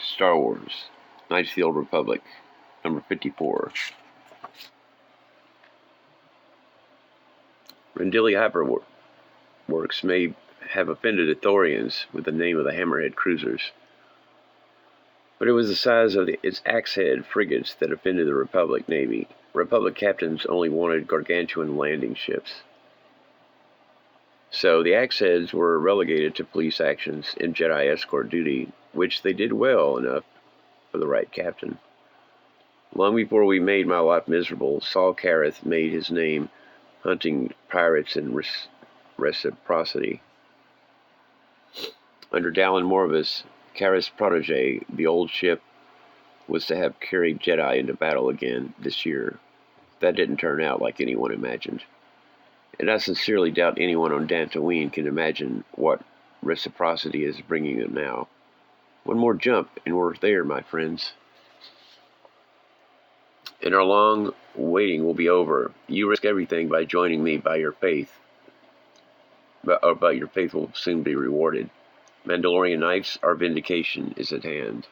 Star Wars, Knights of the Old Republic, number 54. Rendili Hyperworks may have offended Ithorians with the name of the Hammerhead cruisers, but it was the size of its Axe-Head frigates that offended the Republic Navy. Republic captains only wanted gargantuan landing ships. So the Axe-Heads were relegated to police actions and Jedi escort duty, which they did well enough for the right captain. Long before we made my life miserable, Saul Karath made his name hunting pirates in reciprocity. Under Dallin Morvis, Karath's protege, the old ship was to have carried Jedi into battle again this year. That didn't turn out like anyone imagined. And I sincerely doubt anyone on Dantooine can imagine what reciprocity is bringing them now. One more jump and we're there, my friends. And our long waiting will be over. You risk everything by joining me by your faith. But your faith will soon be rewarded. Mandalorian Knights, our vindication is at hand.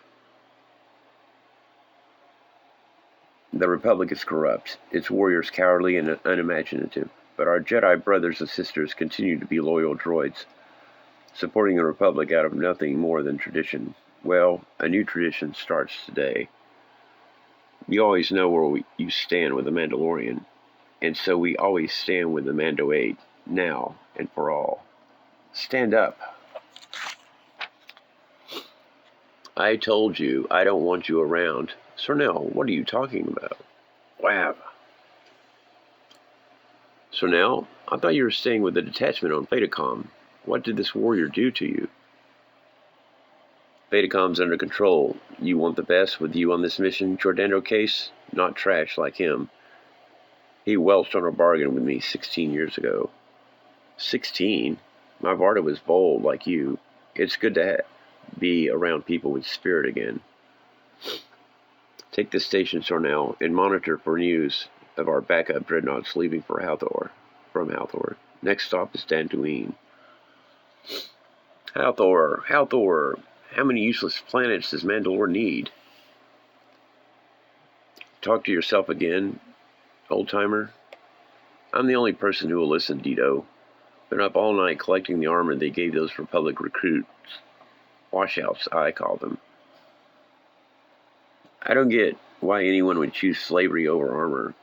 The Republic is corrupt, its warriors cowardly and unimaginative, but our Jedi brothers and sisters continue to be loyal droids, supporting the Republic out of nothing more than tradition. Well, a new tradition starts today. You always know where you stand with the Mandalorian, and so we always stand with the Mando 8, now and for all. Stand up. I told you I don't want you around. Sornell, what are you talking about? Wow. Sornell, I thought you were staying with the detachment on Fedacom. What did this warrior do to you? Fedacom's under control. You want the best with you on this mission, Jordando Case? Not trash like him. He welched on a bargain with me 16 years ago. 16? My Varda was bold like you. It's good to be around people with spirit again. Take this station, Sornell, and monitor for news of our backup dreadnoughts leaving for from Halthor. Next stop is Dantooine. Halthor! How many useless planets does Mandalore need? Talk to yourself again, old-timer. I'm the only person who will listen, Dito. Been up all night collecting the armor they gave those Republic recruits. Washouts, I call them. I don't get why anyone would choose slavery over armor.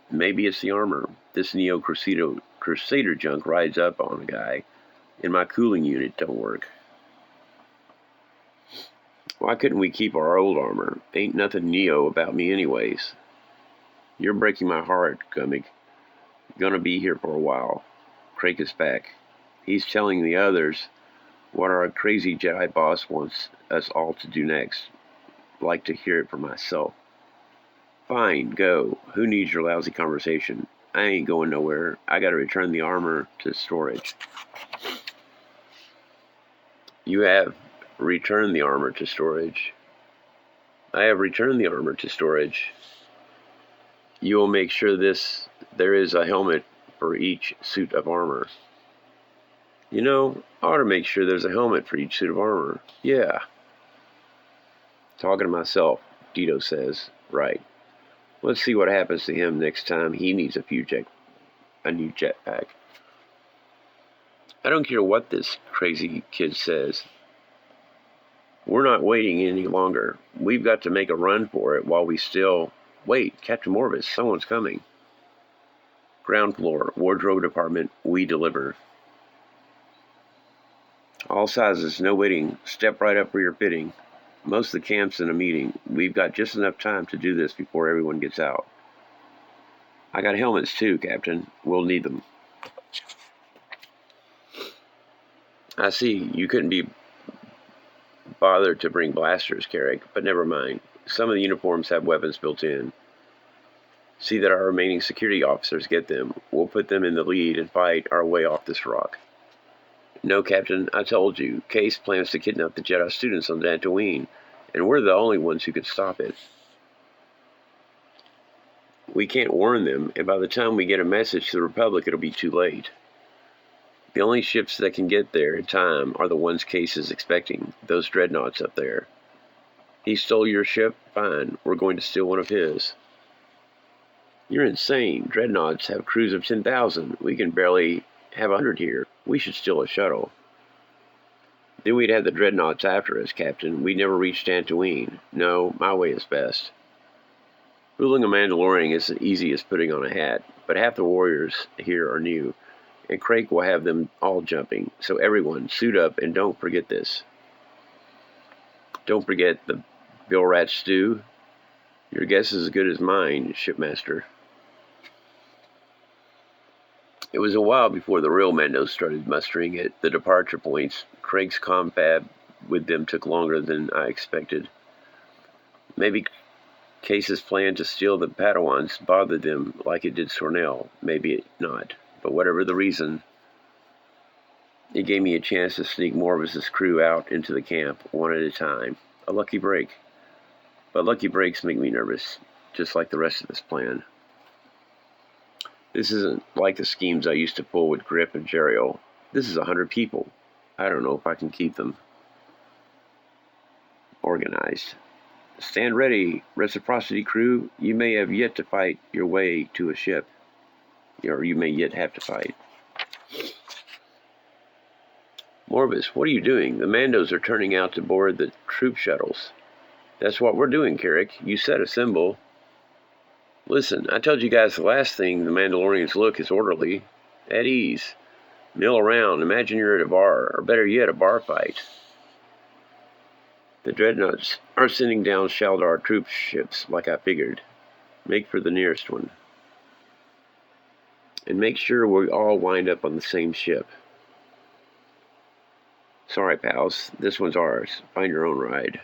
Maybe it's the armor. This Neo Crusader junk rides up on a guy, and my cooling unit don't work. Why couldn't we keep our old armor? Ain't nothing Neo about me anyways. You're breaking my heart, Gummick. Gonna be here for a while. Krayt is back. He's telling the others what our crazy Jedi boss wants us all to do next. Like to hear it for myself. Fine, go. Who needs your lousy conversation? I ain't going nowhere. I gotta return the armor to storage. You have returned the armor to storage. I have returned the armor to storage. You will make sure there is a helmet for each suit of armor. You know, I ought to make sure there's a helmet for each suit of armor. Yeah. Talking to myself, Dito says. Right. Let's see what happens to him next time he needs a new jetpack. I don't care what this crazy kid says. We're not waiting any longer. We've got to make a run for it while we still... Wait, Captain Morvis, someone's coming. Ground floor, wardrobe department, we deliver. All sizes, no waiting. Step right up for your fitting. Most of the camp's in a meeting. We've got just enough time to do this before everyone gets out. I got helmets too, Captain. We'll need them. I see. You couldn't be bothered to bring blasters, Carrick, but never mind. Some of the uniforms have weapons built in. See that our remaining security officers get them. We'll put them in the lead and fight our way off this rock. No, Captain, I told you. Case plans to kidnap the Jedi students on Dantooine, and we're the only ones who can stop it. We can't warn them, and by the time we get a message to the Republic, it'll be too late. The only ships that can get there in time are the ones Case is expecting, those dreadnoughts up there. He stole your ship? Fine, we're going to steal one of his. You're insane. Dreadnoughts have crews of 10,000. We can barely have 100 here. We should steal a shuttle. Then we'd have the dreadnoughts after us, Captain. We'd never reach Dantooine. No, my way is best. Ruling a Mandalorian is as easy as putting on a hat, but half the warriors here are new, and Craig will have them all jumping. So everyone, suit up and don't forget this. Don't forget the Bill Rat stew. Your guess is as good as mine, Shipmaster. It was a while before the real Mandos started mustering at the departure points. Craig's confab with them took longer than I expected. Maybe Case's plan to steal the Padawans bothered them like it did Sornell. Maybe not. But whatever the reason, it gave me a chance to sneak Morvis's crew out into the camp, one at a time. A lucky break. But lucky breaks make me nervous, just like the rest of this plan. This isn't like the schemes I used to pull with Grip and Jeriel. This is 100 people. I don't know if I can keep them organized. Stand ready, reciprocity crew. You may have yet to fight your way to a ship. Or you may yet have to fight. Morvis, what are you doing? The Mandos are turning out to board the troop shuttles. That's what we're doing, Carrick. You said assemble. Listen, I told you guys the last thing the Mandalorians look is orderly. At ease. Mill around. Imagine you're at a bar, or better yet, a bar fight. The Dreadnoughts are sending down Shaldar troop ships, like I figured. Make for the nearest one. And make sure we all wind up on the same ship. Sorry, pals. This one's ours. Find your own ride.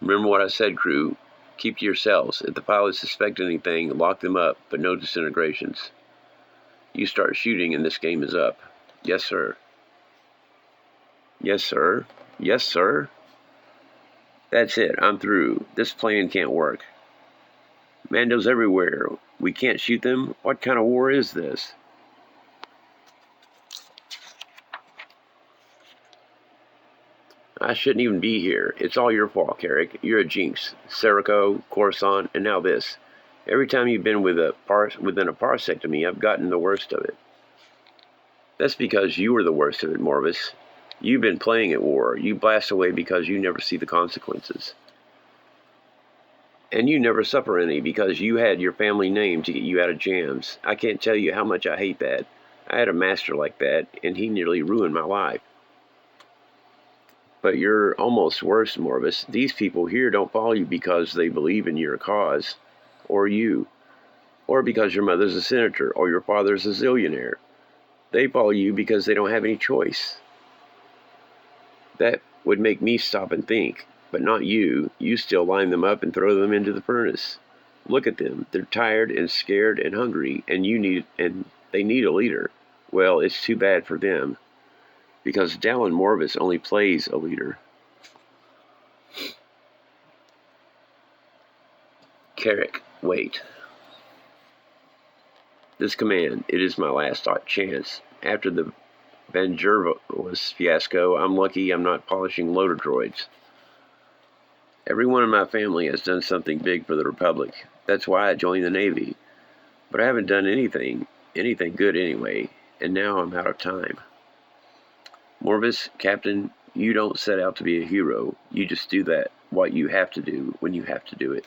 Remember what I said, crew. Keep to yourselves. If the pilots suspect anything, lock them up, but no disintegrations. You start shooting and this game is up. Yes, sir. Yes, sir. Yes, sir. That's it. I'm through. This plan can't work. Mandos everywhere. We can't shoot them? What kind of war is this? I shouldn't even be here. It's all your fault, Carrick. You're a jinx. Serico, Coruscant, and now this. Every time you've been within a parsec of me, I've gotten the worst of it. That's because you were the worst of it, Morvis. You've been playing at war. You blast away because you never see the consequences. And you never suffer any because you had your family name to get you out of jams. I can't tell you how much I hate that. I had a master like that, and he nearly ruined my life. But you're almost worse, Morvis. These people here don't follow you because they believe in your cause, or you, or because your mother's a senator, or your father's a zillionaire. They follow you because they don't have any choice. That would make me stop and think, but not you. You still line them up and throw them into the furnace. Look at them. They're tired and scared and hungry, and they need a leader. Well, it's too bad for them, because Dallin Morvis only plays a leader. Carrick, wait. This command, it is my last chance. After the Vangervalis fiasco, I'm lucky I'm not polishing loader droids. Everyone in my family has done something big for the Republic. That's why I joined the Navy. But I haven't done anything good anyway, and now I'm out of time. Morvis, Captain, you don't set out to be a hero. You just do what you have to do when you have to do it.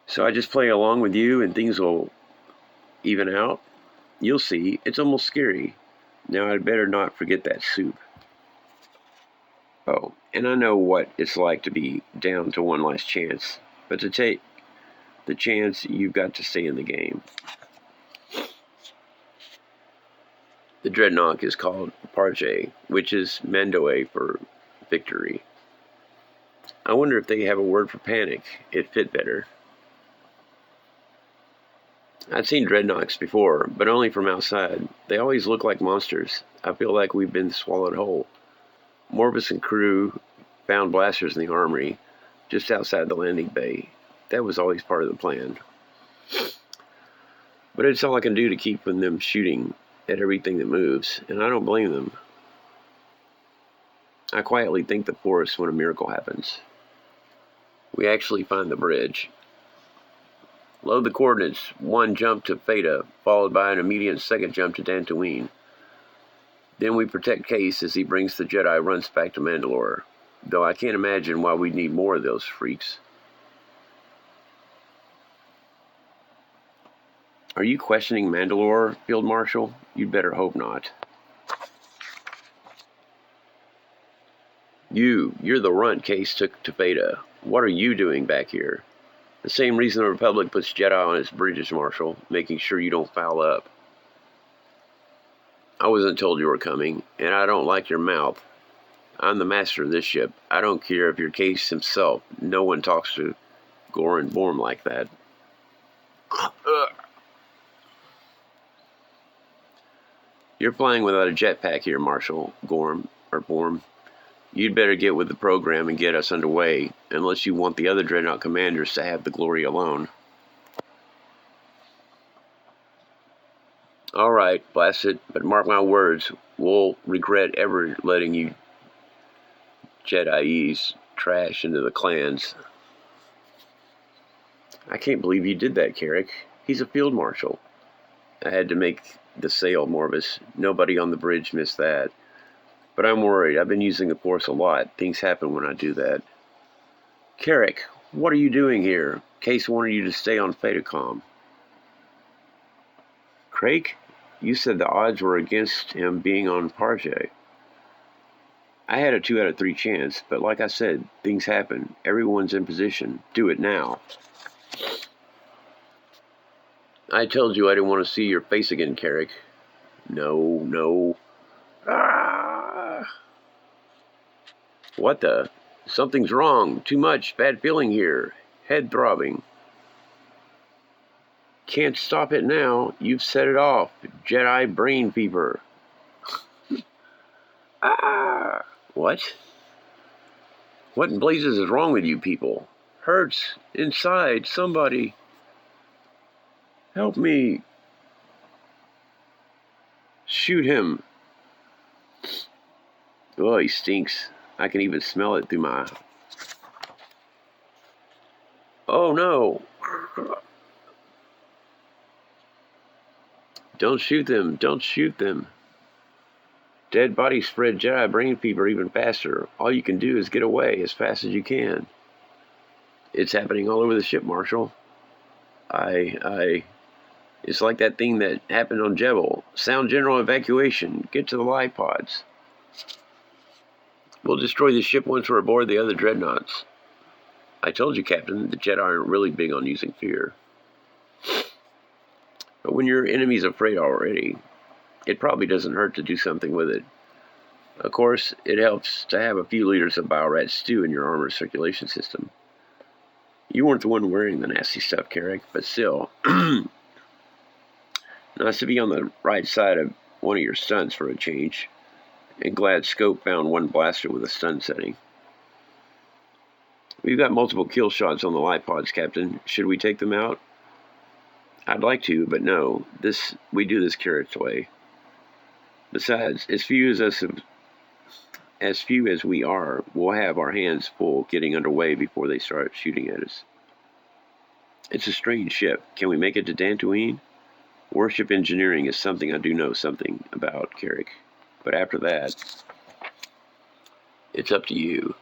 So I just play along with you and things will even out. You'll see. It's almost scary. Now I'd better not forget that soup. Oh, and I know what it's like to be down to one last chance. But to take the chance, you've got to stay in the game. The Dreadnought is called Parche, which is Mandoe for victory. I wonder if they have a word for panic. It fit better. I've seen Dreadnoughts before, but only from outside. They always look like monsters. I feel like we've been swallowed whole. Morvis and crew found blasters in the armory, just outside the landing bay. That was always part of the plan. But it's all I can do to keep from them shooting at everything that moves, and I don't blame them. I quietly thank the Force when a miracle happens. We actually find the bridge. Load the coordinates. 1 jump to Theta, followed by an immediate 2nd jump to Dantooine. Then we protect Case as he brings the Jedi runs back to Mandalore. Though I can't imagine why we'd need more of those freaks. Are you questioning Mandalore, Field Marshal? You'd better hope not. You're the runt Case took to Theta. What are you doing back here? The same reason the Republic puts Jedi on its bridges, Marshal, making sure you don't foul up. I wasn't told you were coming, and I don't like your mouth. I'm the master of this ship. I don't care if you're Case himself. No one talks to Goran Borm like that. You're flying without a jetpack here, Marshal. Borm. You'd better get with the program and get us underway, unless you want the other Dreadnought commanders to have the glory alone. All right, blast it, but mark my words, we'll regret ever letting you Jedi's trash into the clans. I can't believe you did that, Carrick. He's a field marshal. I had to make the sale, Morvis. Nobody on the bridge missed that. But I'm worried. I've been using the Force a lot. Things happen when I do that. Carrick, what are you doing here? Case wanted you to stay on Thetacom. Craig, you said the odds were against him being on Parjay. I had a 2 out of 3 chance, but like I said, things happen. Everyone's in position. Do it now. I told you I didn't want to see your face again, Carrick. No. Ah! What the? Something's wrong. Too much. Bad feeling here. Head throbbing. Can't stop it now. You've set it off. Jedi brain fever. Ah! What? What in blazes is wrong with you people? Hurts. Inside. Somebody. Help me. Shoot him. Oh, he stinks. I can even smell it through my... Oh, no. Don't shoot them. Don't shoot them. Dead bodies spread Jedi brain fever even faster. All you can do is get away as fast as you can. It's happening all over the ship, Marshal. It's like that thing that happened on Jebel. Sound general evacuation. Get to the life pods. We'll destroy the ship once we're aboard the other dreadnoughts. I told you, Captain, the Jedi aren't really big on using fear. But when your enemy's afraid already, it probably doesn't hurt to do something with it. Of course, it helps to have a few liters of Biorat stew in your armor circulation system. You weren't the one wearing the nasty stuff, Carrick, but still. Nice to be on the right side of one of your stunts for a change. And glad Scope found one blaster with a stun setting. We've got multiple kill shots on the life pods, Captain. Should we take them out? I'd like to, but no. We do this Carrick's way. Besides, as few as we are, we'll have our hands full getting underway before they start shooting at us. It's a strange ship. Can we make it to Dantooine? Warship engineering is something I do know something about, Carrick. But after that, it's up to you.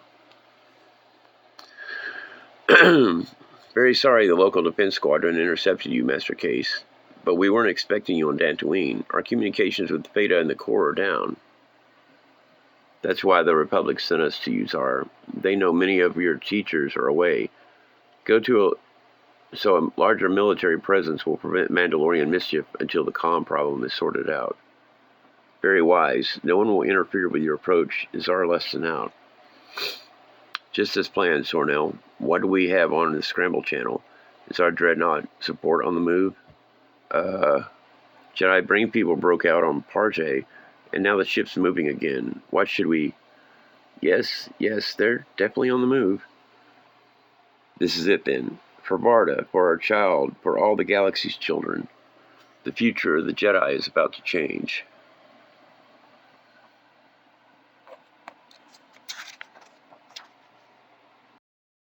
Very sorry the local defense squadron intercepted you, Master Case. But we weren't expecting you on Dantooine. Our communications with Theta and the Corps are down. That's why the Republic sent us to Yuzar. They know many of your teachers are away. So a larger military presence will prevent Mandalorian mischief until the comm problem is sorted out. Very wise. No one will interfere with your approach. Is our lesson out? Just as planned, Sornell. What do we have on the Scramble channel? Is our dreadnought support on the move? Jedi brain people broke out on Parjay, and now the ship's moving again. What should we... Yes, they're definitely on the move. This is it then. For Varda, for our child, for all the galaxy's children. The future of the Jedi is about to change.